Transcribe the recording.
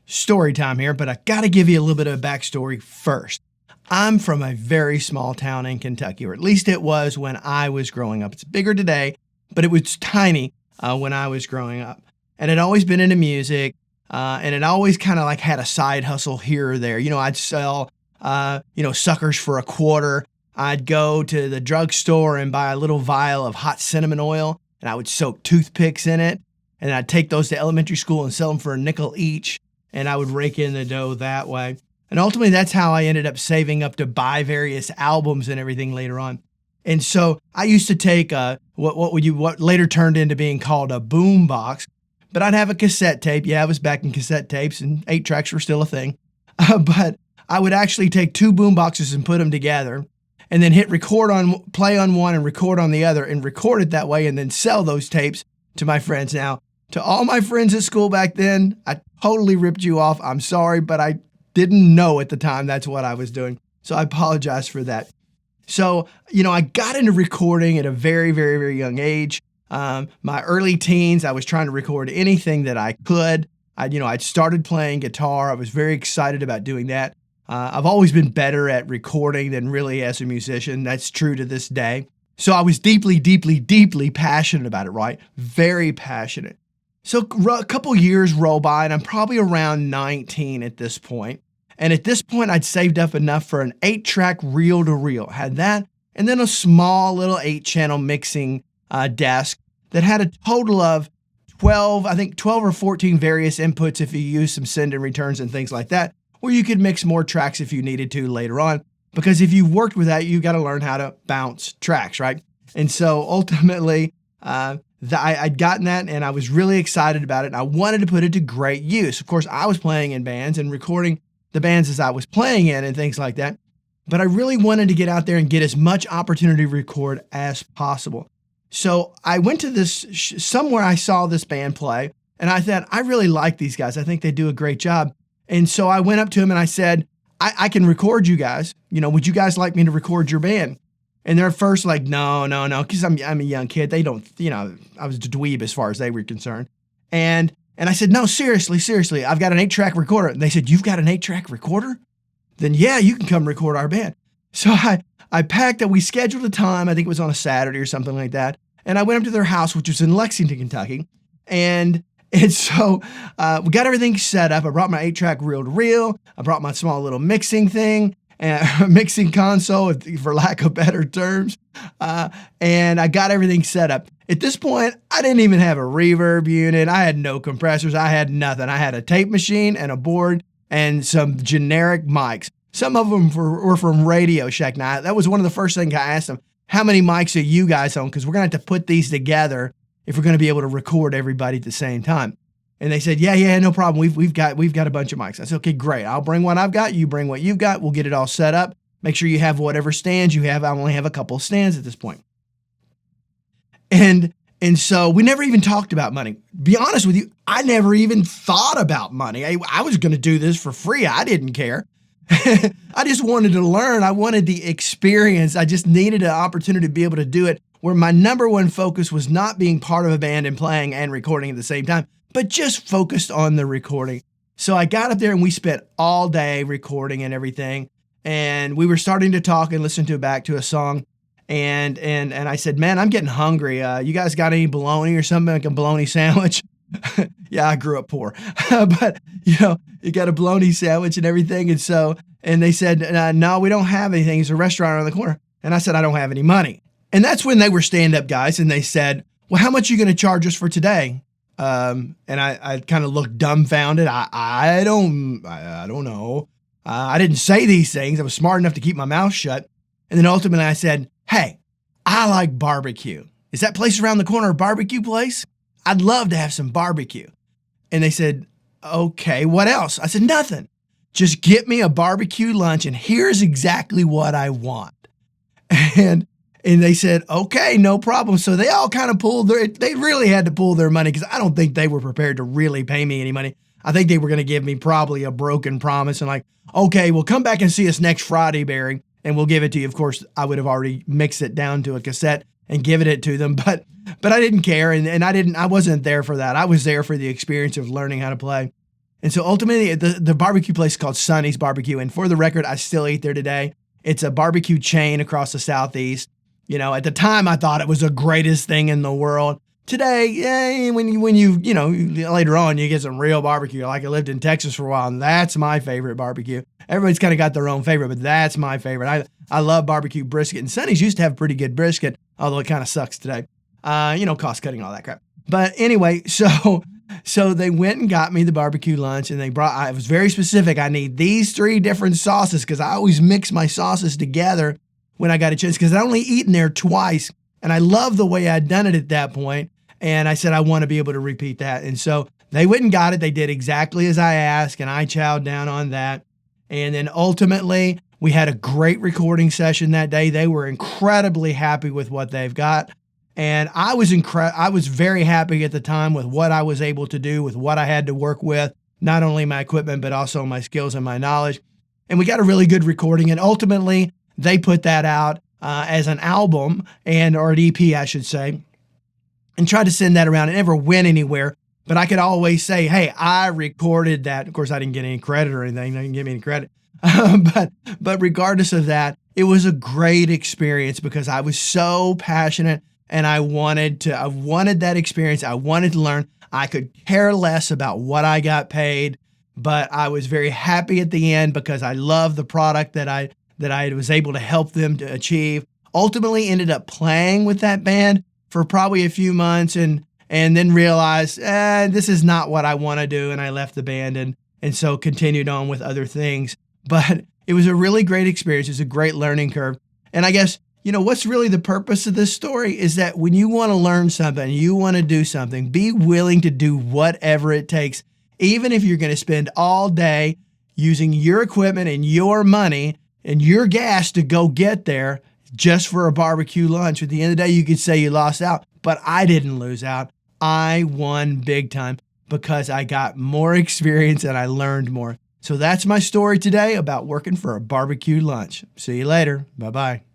story time here, but I got to give you a little bit of backstory first. I'm from a very small town in Kentucky, or at least it was when I was growing up. It's bigger today, but it was tiny when I was growing up. And I'd always been into music, and it always kind of like had a side hustle here or there. I'd sell, suckers for a quarter. I'd go to the drugstore and buy a little vial of hot cinnamon oil, and I would soak toothpicks in it. And I'd take those to elementary school and sell them for a nickel each, and I would rake in the dough that way. And ultimately, that's how I ended up saving up to buy various albums and everything later on. And so I used to take what later turned into being called a boom box, but I'd have a cassette tape. Yeah, I was back in cassette tapes, and 8 tracks were still a thing. But I would actually take 2 boom boxes and put them together, and then hit play on one and record on the other, and record it that way, and then sell those tapes to my friends. Now, to all my friends at school back then, I totally ripped you off. I'm sorry, but I didn't know at the time that's what I was doing. So I apologize for that. So, I got into recording at a very, very, very young age. My early teens, I was trying to record anything that I could. I'd started playing guitar. I was very excited about doing that. I've always been better at recording than really as a musician. That's true to this day. So I was deeply, deeply, deeply passionate about it, right? Very passionate. So a couple years roll by, and I'm probably around 19 at this point. And at this point, I'd saved up enough for an 8-track reel-to-reel. Had that, and then a small little 8-channel mixing desk that had a total of 12 or 14 various inputs if you use some send and returns and things like that, where you could mix more tracks if you needed to later on. Because if you've worked with that, you got to learn how to bounce tracks, right? And so ultimately, I'd gotten that, and I was really excited about it, and I wanted to put it to great use. Of course, I was playing in bands and recording the bands as I was playing in and things like that, but I really wanted to get out there and get as much opportunity to record as possible. So I went to this, somewhere I saw this band play, and I thought, I really like these guys. I think they do a great job. And so I went up to them and I said, I can record you guys. Would you guys like me to record your band? And they're first like, no, because I'm a young kid. They don't, I was a dweeb as far as they were concerned. And I said, no, seriously, I've got an 8-track recorder. And they said, you've got an 8-track recorder? Then yeah, you can come record our band. So I packed up, we scheduled a time, I think it was on a Saturday or something like that. And I went up to their house, which was in Lexington, Kentucky. And so we got everything set up. I brought my 8-track reel-to-reel. I brought my small little mixing thing, mixing console, for lack of better terms. And I got everything set up. At this point, I didn't even have a reverb unit. I had no compressors. I had nothing. I had a tape machine and a board and some generic mics. Some of them were from Radio Shack. Now, that was one of the first things I asked them. How many mics are you guys on? Because we're going to have to put these together if we're going to be able to record everybody at the same time. And they said, yeah, no problem. We've got a bunch of mics. I said, okay, great. I'll bring what I've got. You bring what you've got. We'll get it all set up. Make sure you have whatever stands you have. I only have a couple of stands at this point. And so we never even talked about money. Be honest with you, I never even thought about money. I was going to do this for free. I didn't care. I just wanted to learn. I wanted the experience. I just needed an opportunity to be able to do it, where my number one focus was not being part of a band and playing and recording at the same time, but just focused on the recording. So I got up there and we spent all day recording and everything. And we were starting to talk and listen back to a song. And I said, man, I'm getting hungry. You guys got any bologna or something, like a bologna sandwich? Yeah, I grew up poor, but you got a bologna sandwich and everything. And they said, no, we don't have anything. It's a restaurant around the corner. And I said, I don't have any money. And that's when they were stand-up guys. And they said, well, how much are you going to charge us for today? And I kind of looked dumbfounded. I don't know. I didn't say these things. I was smart enough to keep my mouth shut. And then ultimately I said, hey, I like barbecue. Is that place around the corner a barbecue place? I'd love to have some barbecue. And they said, okay, what else? I said, nothing. Just get me a barbecue lunch, and here's exactly what I want. And they said, okay, no problem. So they all kind of they really had to pull their money, because I don't think they were prepared to really pay me any money. I think they were going to give me probably a broken promise and like, okay, well, come back and see us next Friday, Barry, and we'll give it to you. Of course, I would have already mixed it down to a cassette and given it to them, but I didn't care. And I wasn't there for that. I was there for the experience of learning how to play. And so ultimately, the barbecue place is called Sonny's Barbecue. And for the record, I still eat there today. It's a barbecue chain across the Southeast. At the time, I thought it was the greatest thing in the world. Today, when you later on, you get some real barbecue. Like I lived in Texas for a while, and that's my favorite barbecue. Everybody's kind of got their own favorite, but that's my favorite. I love barbecue brisket. And Sonny's used to have pretty good brisket, although it kind of sucks today. Cost cutting, all that crap. But anyway, so they went and got me the barbecue lunch, and I was very specific. I need these 3 different sauces because I always mix my sauces together when I got a chance because I'd only eaten there twice, and I loved the way I'd done it at that point. And I said, I want to be able to repeat that. And so they went and got it. They did exactly as I asked, and I chowed down on that. And then ultimately, we had a great recording session that day. They were incredibly happy with what they've got. And I was very happy at the time with what I was able to do, with what I had to work with, not only my equipment, but also my skills and my knowledge. And we got a really good recording. And ultimately, they put that out as an album or an EP, I should say, and tried to send that around. It never went anywhere, but I could always say, hey, I recorded that. Of course, I didn't get any credit or anything. They didn't give me any credit. But regardless of that, it was a great experience because I was so passionate and I wanted that experience. I wanted to learn. I could care less about what I got paid, but I was very happy at the end because I loved the product that I was able to help them to achieve. Ultimately ended up playing with that band for probably a few months and then realized, this is not what I want to do. And I left the band and so continued on with other things. But it was a really great experience. It was a great learning curve. And I guess, what's really the purpose of this story is that when you want to learn something, you want to do something, be willing to do whatever it takes, even if you're going to spend all day using your equipment and your money and your gas to go get there just for a barbecue lunch. At the end of the day, you could say you lost out, but I didn't lose out. I won big time because I got more experience and I learned more. So that's my story today about working for a barbecue lunch. See you later. Bye-bye.